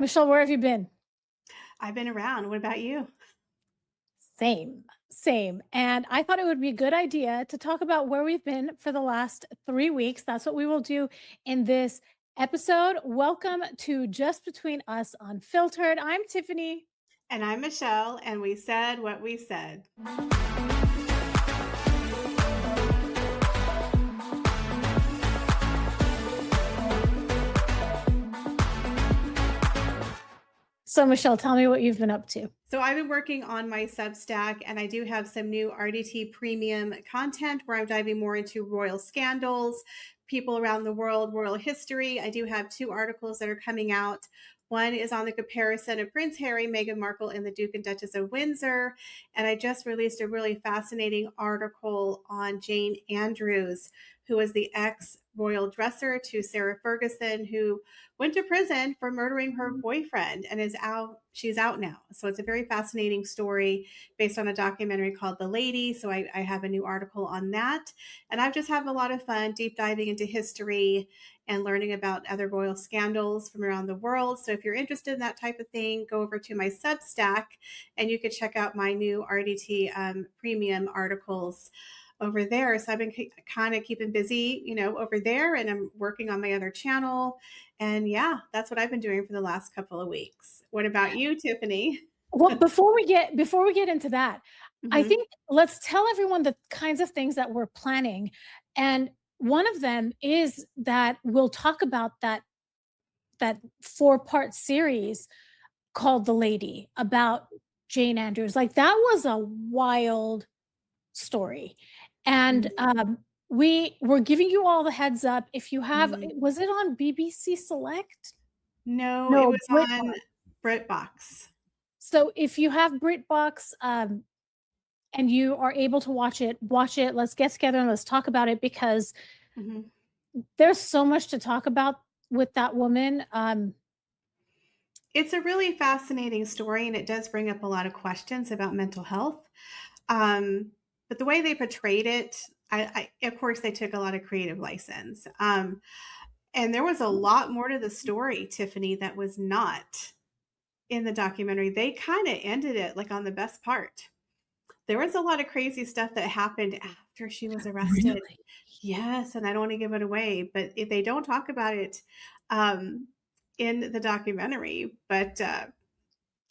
Michelle, where have you been? I've been around. What about you? Same, same. And I thought it would be a good idea to talk about where we've been for the last 3 weeks. That's what we will do in this episode. Welcome to Just Between Us Unfiltered. I'm Tiffany. And I'm Michelle, and we said what we said. So, Michelle, tell me what you've been up to. So I've been working on my Substack, and I do have some new RDT premium content where I'm diving more into royal scandals, people around the world, royal history. I do have 2 articles that are coming out. One is on the comparison of Prince Harry, Meghan Markle, and the Duke and Duchess of Windsor. And I just released a really fascinating article on Jane Andrews, who was the ex-royal dresser to Sarah Ferguson, who went to prison for murdering her boyfriend and is out. She's out now. So it's a very fascinating story based on a documentary called The Lady. So I have a new article on that. And I've just had a lot of fun deep diving into history and learning about other royal scandals from around the world. So if you're interested in that type of thing, go over to my Substack and you can check out my new RDT premium articles over there. So I've been kind of keeping busy, over there, and I'm working on my other channel. And yeah, that's what I've been doing for the last couple of weeks. What about you, Tiffany? Well, before we get into that, I Hmm. think let's tell everyone the kinds of things that we're planning. And one of them is that we'll talk about that 4-part series called The Lady about Jane Andrews. Like that was a wild story. And we were giving you all the heads up. If you have, Hmm. was it on BBC Select? No, it No, was on BritBox. BritBox. So if you have BritBox, and you are able to watch it, watch it. Let's get together and let's talk about it because Hmm. there's so much to talk about with that woman. It's a really fascinating story, and it does bring up a lot of questions about mental health. Um, but the way they portrayed it, of course, they took a lot of creative license. And there was a lot more to the story, Tiffany, that was not in the documentary. They kind of ended it like on the best part. There was a lot of crazy stuff that happened after she was arrested. Really? Yes, and I don't want to give it away, but if they don't talk about it um, in the documentary. But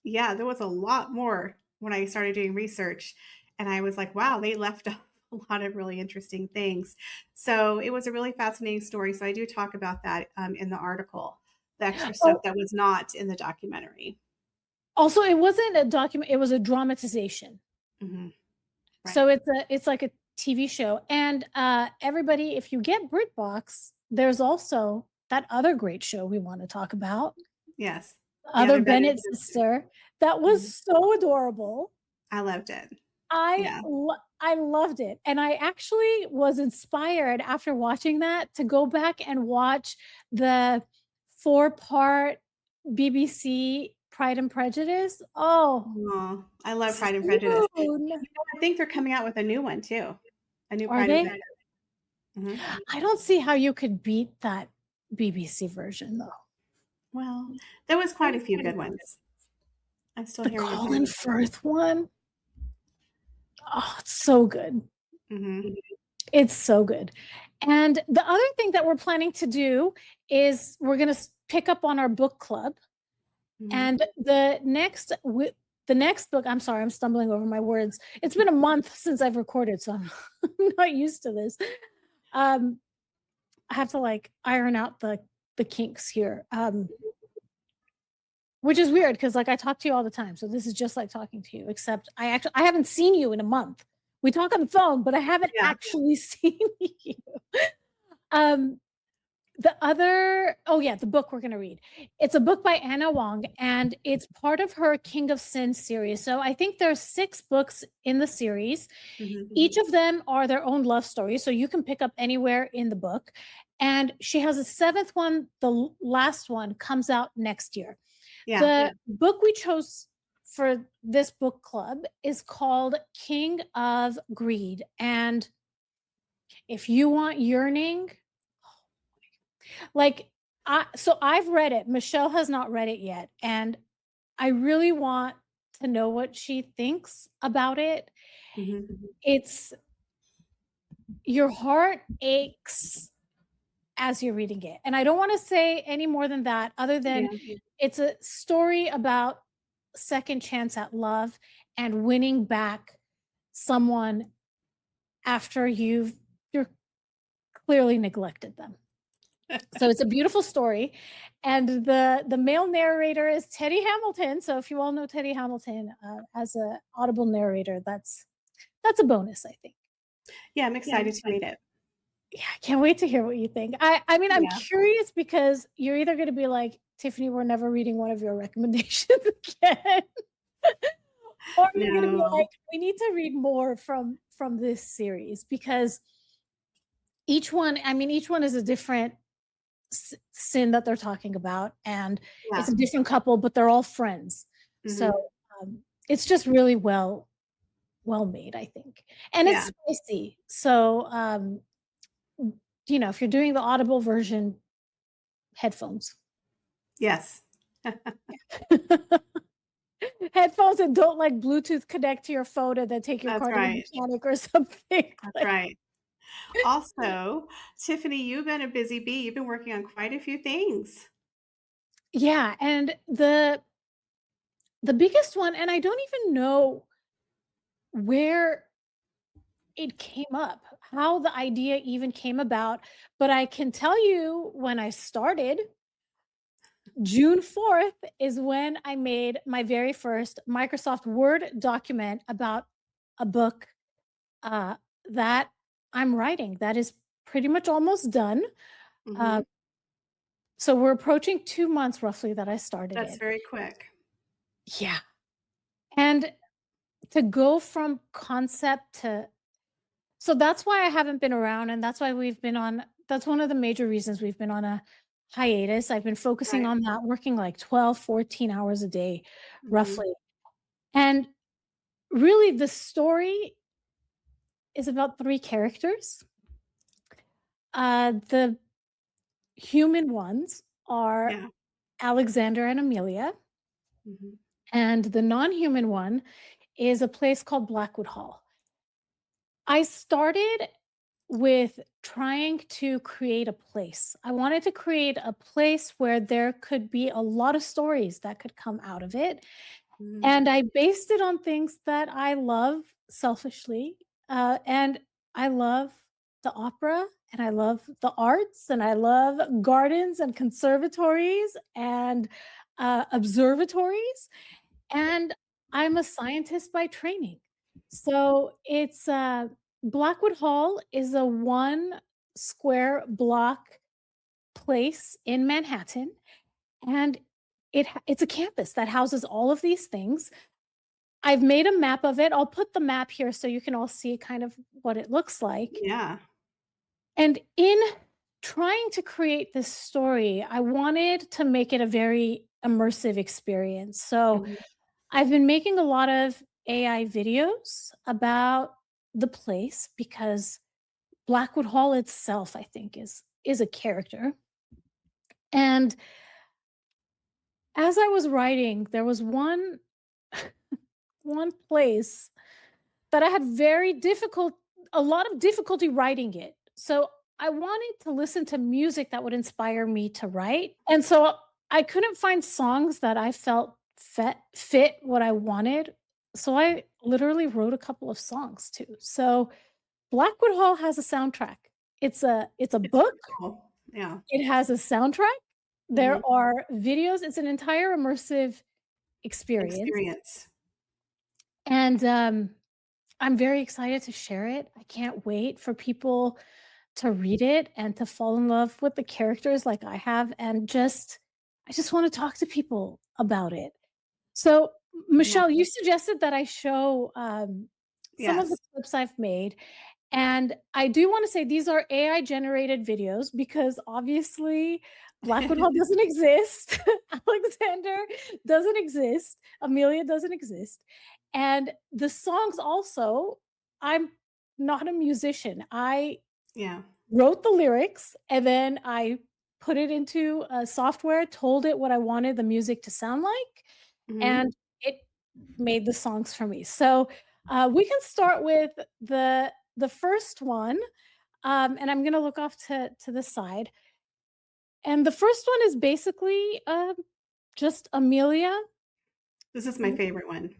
yeah, there was a lot more when I started doing research, and I was like, wow, they left off a lot of really interesting things. So it was a really fascinating story. So I do talk about that in the article, the extra stuff Oh, that was not in the documentary. also, it wasn't a document; it was a dramatization. Hmm. So Right. it's like a TV show. And everybody, if you get BritBox, there's also that other great show we want to talk about, Yes. The other other better Bennett sister. sister. That was Mhm. so adorable. I loved it. I Yeah. I loved it, and I actually was inspired after watching that to go back and watch the 4-part BBC Pride and Prejudice. Oh, Oh, I love Pride and Prejudice. soon. I think they're coming out with a new one too. A new Are Pride and they? Prejudice. Mhm. I don't see how you could beat that BBC version, though. Well, there was quite a few good ones. I'm still The hearing good things. Colin Firth one, oh, it's so good. Mhm. It's so good. And the other thing that we're planning to do is we're gonna pick up on our book club. Mhm. And the next book, I'm sorry, I'm stumbling over my words. It's been a month since I've recorded, so I'm not used to this. Um, I have to like iron out the kinks here. Which is weird because like I talk to you all the time. So this is just like talking to you, except I haven't seen you in a month. We talk on the phone, but I haven't Yeah. actually seen you. Um, oh yeah, the book we're gonna read. It's a book by Ana Huang, and it's part of her King of Sin series. So I think there's 6 books in the series. Mhm. Each of them are their own love story, so you can pick up anywhere in the book. And she has a 7th one. The last one comes out next year. Yeah. The book we chose for this book club is called King of Greed. And if you want yearning, like So I've read it. Michelle has not read it yet, and I really want to know what she thinks about it. Mhm. It's your heart aches as you're reading it. And I don't want to say any more than that, other than Yeah. it's a story about second chance at love and winning back someone after you're clearly neglected them. So it's a beautiful story. And the male narrator is Teddy Hamilton. So if you all know Teddy Hamilton as a audible narrator, that's a bonus, I think. Yeah, I'm Yeah. excited to read it. Yeah, I can't wait to hear what you think. I mean, I'm Yeah. curious because you're either gonna be like, "Tiffany, we're never reading one of your recommendations again," or you're gonna be like, No. "We need to read more from this series," because each one is a different sin that they're talking about, and it's Yeah. a different couple, but they're all friends. So, Mhm. it's just really well made, I think, and Yeah. it's spicy. So, if you're doing the Audible version, headphones. Yes. Headphones and don't, like, Bluetooth connect to your phone and then take your That's car to the right. mechanic or something, That's like right. Also, Tiffany, you've been a busy bee. You've been working on quite a few things. Yeah, and the biggest one, and I don't even know where it came up, how the idea even came about, but I can tell you when I started, June 4th is when I made my very first Microsoft Word document about a book, uh, that I'm writing that is pretty much almost done. Uh, Mhm. so we're approaching 2 months roughly that I started That's it. very quick. Yeah, and to go from concept to so that's why I haven't been around, and that's why that's one of the major reasons we've been on a hiatus. I've been focusing Right. on that, working like 12, 14 hours a day Mhm. roughly. And really the story is about 3 characters. The human ones are Yeah. Alexander and Amelia, Mhm. and the non-human one is a place called Blackwood Hall. I started with trying to create a place. I wanted to create a place where there could be a lot of stories that could come out of it. Mhm. And I based it on things that I love selfishly. And I love the opera and I love the arts and I love gardens and conservatories and observatories. And I'm a scientist by training. So it's Blackwood Hall is a 1 square block place in Manhattan, and it's a campus that houses all of these things. I've made a map of it. I'll put the map here so you can all see kind of what it looks like. Yeah. And in trying to create this story, I wanted to make it a very immersive experience. So Mhm. I've been making a lot of AI videos about the place because Blackwood Hall itself, I think, is a character. And as I was writing, there was one place that I had a lot of difficulty writing it. So I wanted to listen to music that would inspire me to write. And so I couldn't find songs that I felt fit what I wanted. So I literally wrote a couple of songs too. So Blackwood Hall has a soundtrack. It's a It's book. wonderful. Yeah. It has a soundtrack. There Mhm. are videos. It's an entire immersive experience. Experience. And I'm very excited to share it. I can't wait for people to read it and to fall in love with the characters like I have, and I just wanna talk to people about it. So, Yeah. Michelle, you suggested that I show, some of the Yes. clips I've made, and I do wanna say these are AI generated videos because obviously Blackwood Hall doesn't exist, Alexander doesn't exist, Amelia doesn't exist, and the songs also, I'm not a musician. I Yeah. wrote the lyrics and then I put it into a software, told it what I wanted the music to sound like, Mhm. and it made the songs for me. So, we can start with the first one, and I'm gonna look off to the side. And the first one is basically, just Amelia. This is my favorite one.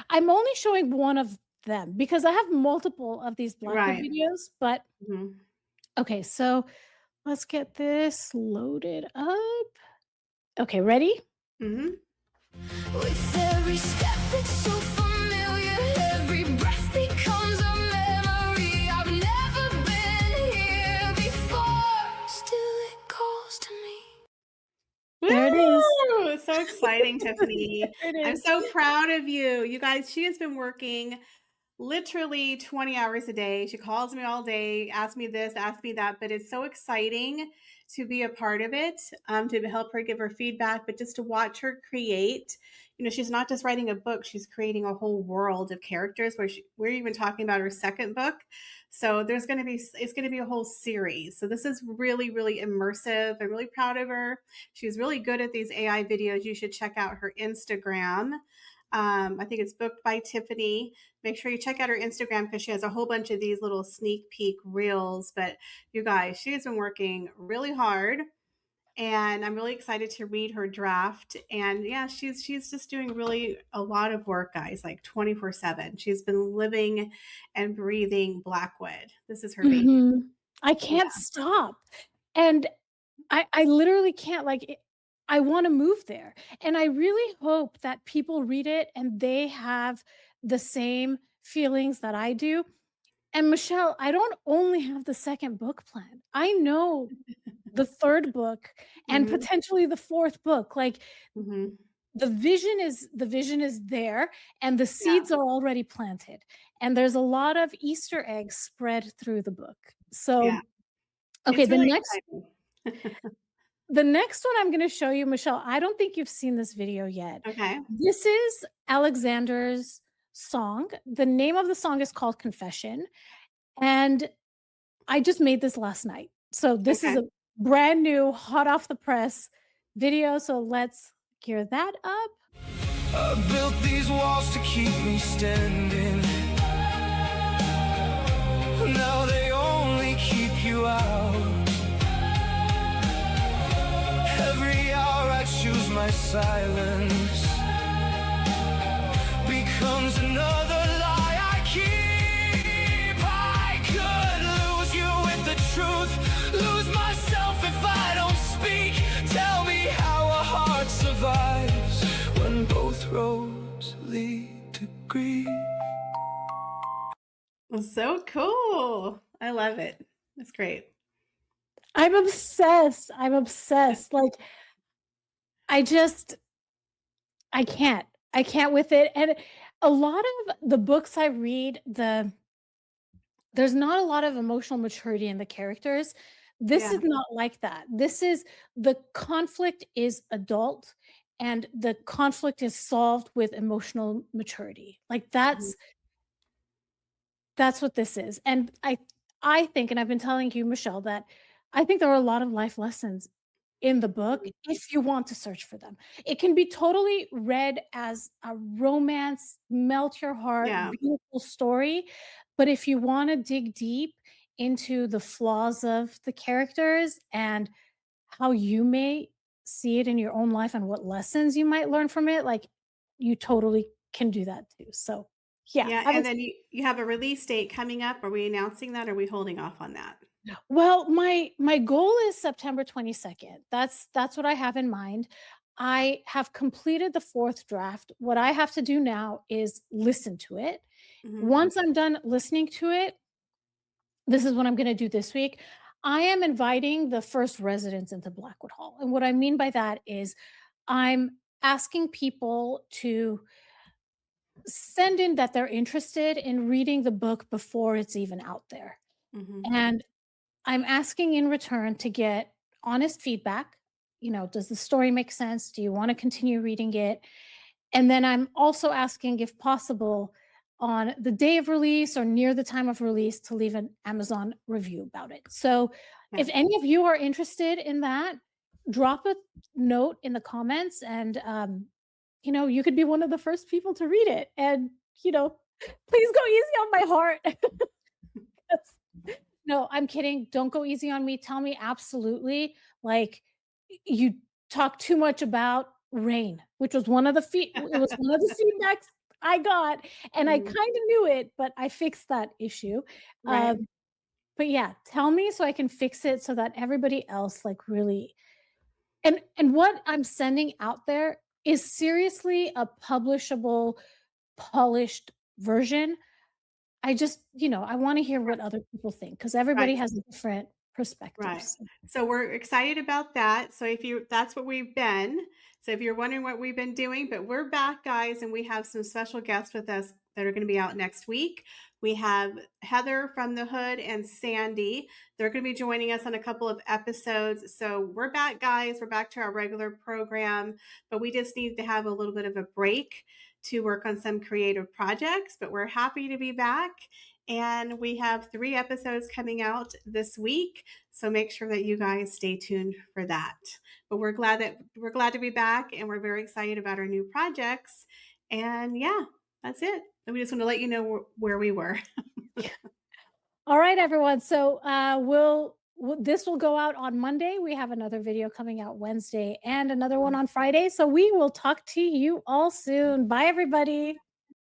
I'm only showing one of them because I have multiple of these Blackwood Right. videos, but Mhm. okay, so let's get this loaded up. Okay, ready? Mhm. With every step that's so familiar, every breath becomes a memory. I've never been here before, still it calls to me. There it is. Woo! So exciting, Tiffany. There it I'm is. so proud of you. You guys, she has been working literally 20 hours a day. She calls me all day, asks me this, asks me that, but it's so exciting to be a part of it, to help her give her feedback, but just to watch her create. She's not just writing a book, she's creating a whole world of characters where we're even talking about her second book. So it's going to be a whole series. So this is really, really immersive. I'm really proud of her. She's really good at these AI videos. You should check out her Instagram. I think it's booked by Tiffany. Make sure you check out her Instagram because she has a whole bunch of these little sneak peek reels. But you guys, she has been working really hard, and I'm really excited to read her draft. And yeah, she's just doing really a lot of work, guys, like 24/7. She's been living and breathing Blackwood. This is her baby. Mhm. I Yeah. can't stop. And I literally can't, like, I wanna move there, and I really hope that people read it and they have the same feelings that I do. And Michelle, I don't only have the second book planned. I know the third book and Hmm. potentially the fourth book. Like, Hmm. the vision is there, and the Yeah. seeds are already planted, and there's a lot of Easter eggs spread through the book. Yeah. So, okay, It's the really next exciting. the next one I'm gonna show you, Michelle, I don't think you've seen this video yet. Okay. This is Alexander's song. The name of the song is called Confession, and I just made this last night. So this is Okay. a brand new, hot off the press video, so let's gear that up. I built these walls to keep me standing. Now they only keep you out. Every hour I choose my silence becomes another lie I keep. I could lose you with the truth, lose myself if I don't speak. Tell me how a heart survives when both roads lead to grief. So cool. I love it. That's great. I'm obsessed. I'm obsessed. Like, I just I can't. I can't with it. And a lot of the books I read, there's not a lot of emotional maturity in the characters. This Yeah. is not like that. This is the conflict is adult and the conflict is solved with emotional maturity. Like Mhm. that's what this is. And I think, and I've been telling you, Michelle, that I think there are a lot of life lessons in the book if you want to search for them. It can be totally read as a romance, melt your heart, Yeah. beautiful story. But if you want to dig deep into the flaws of the characters and how you may see it in your own life and what lessons you might learn from it, like, you totally can do that too. So, yeah, Yeah, I'm and then you have a release date coming up. Are we announcing that? Or are we holding off on that? well, my goal is September 22nd. That's what I have in mind. I have completed the fourth draft. What I have to do now is listen to it. Mhm. Once I'm done listening to it, this is what I'm going to do this week. I am inviting the first residents into Blackwood Hall. And what I mean by that is I'm asking people to send in that they're interested in reading the book before it's even out there. Mhm. And I'm asking in return to get honest feedback. Does the story make sense? Do you want to continue reading it? And then I'm also asking, if possible, on the day of release or near the time of release, to leave an Amazon review about it. So If any of you are interested in that, drop a note in the comments and, you know, you could be one of the first people to read it. And, you know, please go easy on my heart. No, I'm kidding. Don't go easy on me. Tell me absolutely, like, you talk too much about rain, which was one of the it was one of the feedbacks I got, and I Mhm. kind of knew it, but I fixed that issue. Right. But yeah, tell me so I can fix it so that everybody else like really and what I'm sending out there is seriously a publishable, polished version. I just, you know, I wanna hear what other people think because Right. everybody has a different Right. perspectives. So we're excited about that. So if you that's what we've been. So if you're wondering what we've been doing, but we're back, guys, and we have some special guests with us that are going to be out next week. We have Heather from the Hood and Sandy. They're going to be joining us on a couple of episodes. So we're back, guys. We're back to our regular program, but we just need to have a little bit of a break to work on some creative projects. But we're happy to be back. And we have 3 episodes coming out this week. So make sure that you guys stay tuned for that. But we're glad to be back and we're very excited about our new projects. And yeah, that's it. And we just want to let you know where we were. All right, everyone. So this will go out on Monday. We have another video coming out Wednesday and another one on Friday. So we will talk to you all soon. Bye, everybody.